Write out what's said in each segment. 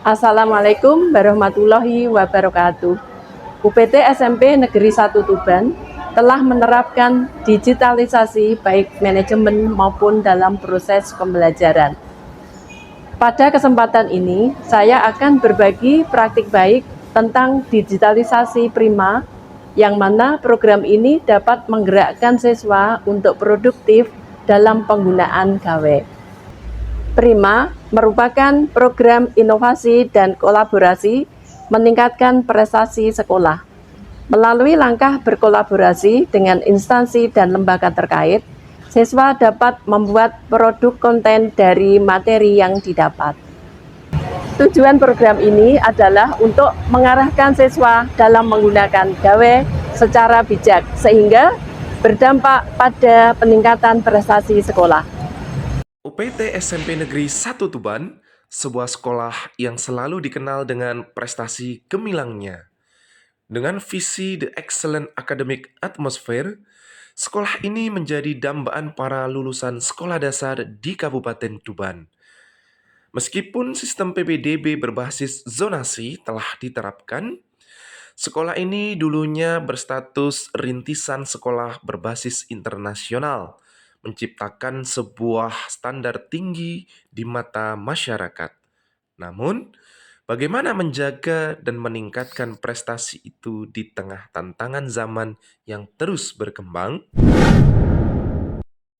Assalamualaikum warahmatullahi wabarakatuh. UPT SMP Negeri 1 Tuban telah menerapkan digitalisasi baik manajemen maupun dalam proses pembelajaran. Pada kesempatan ini, saya akan berbagi praktik baik tentang digitalisasi Prima, yang mana program ini dapat menggerakkan siswa untuk produktif dalam penggunaan gawe. Prima merupakan program inovasi dan kolaborasi meningkatkan prestasi sekolah. Melalui langkah berkolaborasi dengan instansi dan lembaga terkait, siswa dapat membuat produk konten dari materi yang didapat. Tujuan program ini adalah untuk mengarahkan siswa dalam menggunakan gawe secara bijak, sehingga berdampak pada peningkatan prestasi sekolah. UPT SMP Negeri 1 Tuban, sebuah sekolah yang selalu dikenal dengan prestasi gemilangnya. Dengan visi The Excellent Academic Atmosphere, sekolah ini menjadi dambaan para lulusan sekolah dasar di Kabupaten Tuban. Meskipun sistem PPDB berbasis zonasi telah diterapkan, sekolah ini dulunya berstatus rintisan sekolah berbasis internasional, menciptakan sebuah standar tinggi di mata masyarakat. Namun, bagaimana menjaga dan meningkatkan prestasi itu di tengah tantangan zaman yang terus berkembang?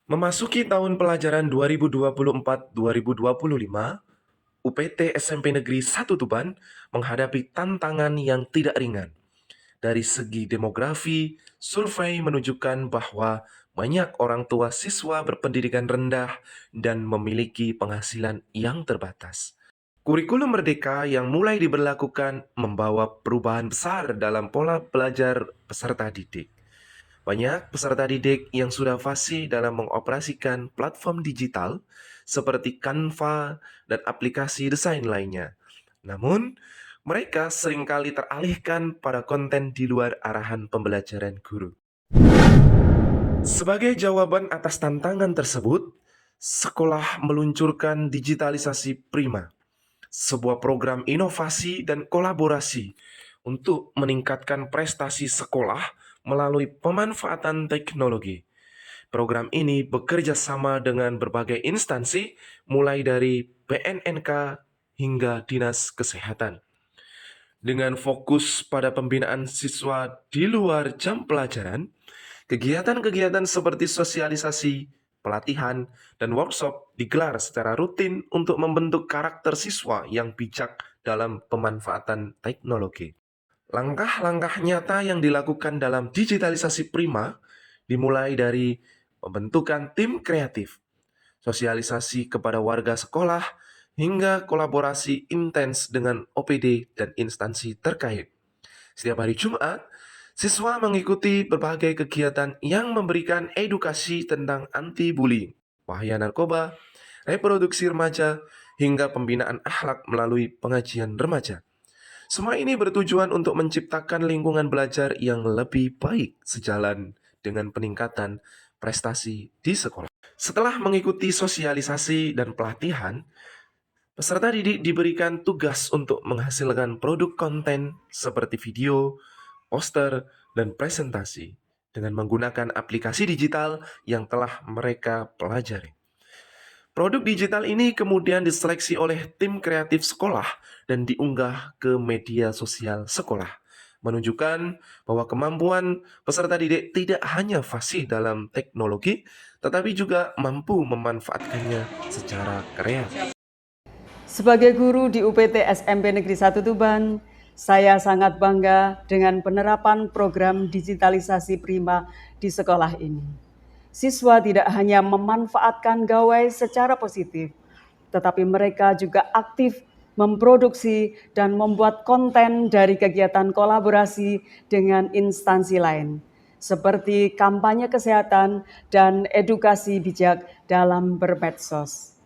Memasuki tahun pelajaran 2024-2025, UPT SMP Negeri 1 Tuban menghadapi tantangan yang tidak ringan. Dari segi demografi, survei menunjukkan bahwa banyak orang tua siswa berpendidikan rendah dan memiliki penghasilan yang terbatas. Kurikulum Merdeka yang mulai diberlakukan membawa perubahan besar dalam pola belajar peserta didik. Banyak peserta didik yang sudah fasih dalam mengoperasikan platform digital seperti Canva dan aplikasi desain lainnya. Namun, mereka seringkali teralihkan pada konten di luar arahan pembelajaran guru. Sebagai jawaban atas tantangan tersebut, sekolah meluncurkan digitalisasi Prima, sebuah program inovasi dan kolaborasi untuk meningkatkan prestasi sekolah melalui pemanfaatan teknologi. Program ini bekerja sama dengan berbagai instansi, mulai dari BNNK hingga Dinas Kesehatan. Dengan fokus pada pembinaan siswa di luar jam pelajaran, kegiatan-kegiatan seperti sosialisasi, pelatihan, dan workshop digelar secara rutin untuk membentuk karakter siswa yang bijak dalam pemanfaatan teknologi. Langkah-langkah nyata yang dilakukan dalam digitalisasi Prima dimulai dari pembentukan tim kreatif, sosialisasi kepada warga sekolah, hingga kolaborasi intens dengan OPD dan instansi terkait. Setiap hari Jumat, siswa mengikuti berbagai kegiatan yang memberikan edukasi tentang anti-bullying, bahaya narkoba, reproduksi remaja, hingga pembinaan akhlak melalui pengajian remaja. Semua ini bertujuan untuk menciptakan lingkungan belajar yang lebih baik sejalan dengan peningkatan prestasi di sekolah. Setelah mengikuti sosialisasi dan pelatihan, peserta didik diberikan tugas untuk menghasilkan produk konten seperti video, poster, dan presentasi dengan menggunakan aplikasi digital yang telah mereka pelajari. Produk digital ini kemudian diseleksi oleh tim kreatif sekolah dan diunggah ke media sosial sekolah, menunjukkan bahwa kemampuan peserta didik tidak hanya fasih dalam teknologi, tetapi juga mampu memanfaatkannya secara kreatif. Sebagai guru di UPT SMP Negeri 1 Tuban, saya sangat bangga dengan penerapan program digitalisasi Prima di sekolah ini. Siswa tidak hanya memanfaatkan gawai secara positif, tetapi mereka juga aktif memproduksi dan membuat konten dari kegiatan kolaborasi dengan instansi lain, seperti kampanye kesehatan dan edukasi bijak dalam bermedsos.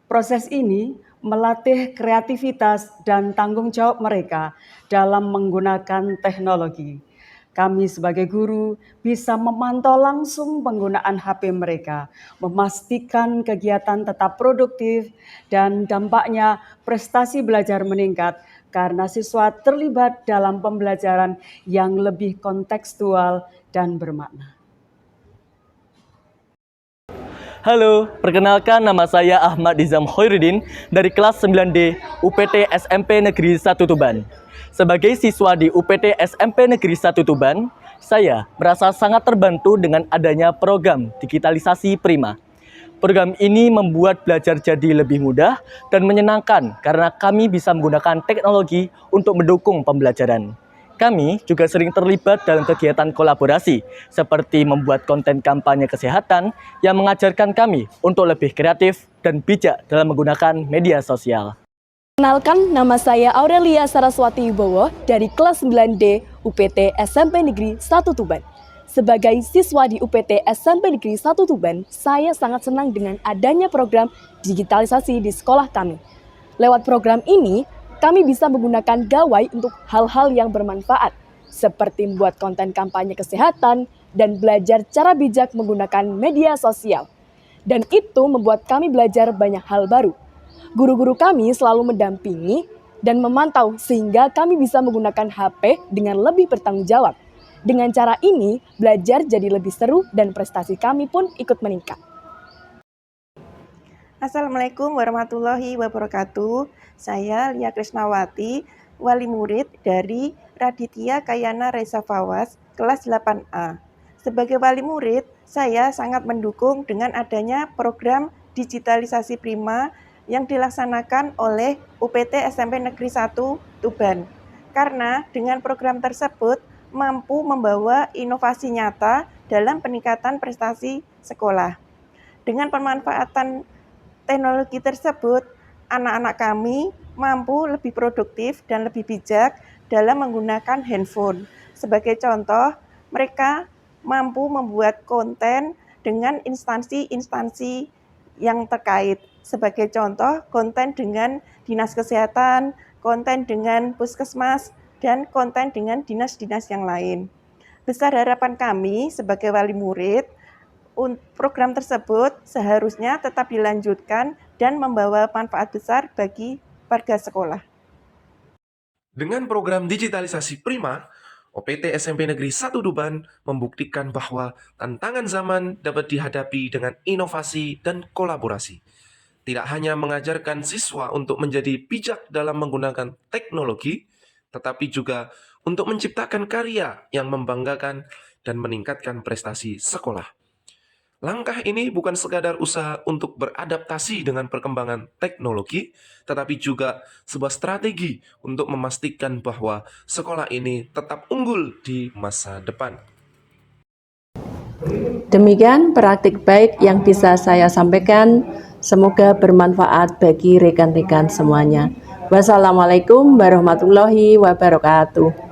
Proses ini melatih kreativitas dan tanggung jawab mereka dalam menggunakan teknologi, Kami sebagai guru bisa memantau langsung penggunaan HP mereka, memastikan kegiatan tetap produktif, dan dampaknya prestasi belajar meningkat karena siswa terlibat dalam pembelajaran yang lebih kontekstual dan bermakna. Halo, perkenalkan nama saya Ahmad Dizam Hoirudin dari kelas 9D UPT SMP Negeri 1 Tuban. Sebagai siswa di UPT SMP Negeri 1 Tuban, saya merasa sangat terbantu dengan adanya program digitalisasi Prima. Program ini membuat belajar jadi lebih mudah dan menyenangkan karena kami bisa menggunakan teknologi untuk mendukung pembelajaran. Kami juga sering terlibat dalam kegiatan kolaborasi, seperti membuat konten kampanye kesehatan yang mengajarkan kami untuk lebih kreatif dan bijak dalam menggunakan media sosial. Kenalkan, nama saya Aurelia Saraswati Wibowo dari kelas 9D UPT SMP Negeri 1 Tuban. Sebagai siswa di UPT SMP Negeri 1 Tuban, saya sangat senang dengan adanya program digitalisasi di sekolah kami. Lewat program ini, kami bisa menggunakan gawai untuk hal-hal yang bermanfaat, seperti membuat konten kampanye kesehatan dan belajar cara bijak menggunakan media sosial. Dan itu membuat kami belajar banyak hal baru. Guru-guru kami selalu mendampingi dan memantau sehingga kami bisa menggunakan HP dengan lebih bertanggung jawab. Dengan cara ini, belajar jadi lebih seru dan prestasi kami pun ikut meningkat. Assalamualaikum warahmatullahi wabarakatuh. Saya Lia Krisnawati, wali murid dari Raditya Kayana Reza Fawaz, kelas 8A. Sebagai wali murid, saya sangat mendukung dengan adanya program digitalisasi Prima yang dilaksanakan oleh UPT SMP Negeri 1 Tuban. Karena dengan program tersebut mampu membawa inovasi nyata dalam peningkatan prestasi sekolah. Dengan pemanfaatan teknologi tersebut, anak-anak kami mampu lebih produktif dan lebih bijak dalam menggunakan handphone. Sebagai contoh, mereka mampu membuat konten dengan instansi-instansi yang terkait. Sebagai contoh, konten dengan dinas kesehatan, konten dengan puskesmas, dan konten dengan dinas-dinas yang lain. Besar harapan kami sebagai wali murid, program tersebut seharusnya tetap dilanjutkan dan membawa manfaat besar bagi warga sekolah. Dengan program digitalisasi Prima, OPT SMP Negeri 1 Tuban membuktikan bahwa tantangan zaman dapat dihadapi dengan inovasi dan kolaborasi. Tidak hanya mengajarkan siswa untuk menjadi bijak dalam menggunakan teknologi, tetapi juga untuk menciptakan karya yang membanggakan dan meningkatkan prestasi sekolah. Langkah ini bukan sekadar usaha untuk beradaptasi dengan perkembangan teknologi, tetapi juga sebuah strategi untuk memastikan bahwa sekolah ini tetap unggul di masa depan. Demikian praktik baik yang bisa saya sampaikan. Semoga bermanfaat bagi rekan-rekan semuanya. Wassalamualaikum warahmatullahi wabarakatuh.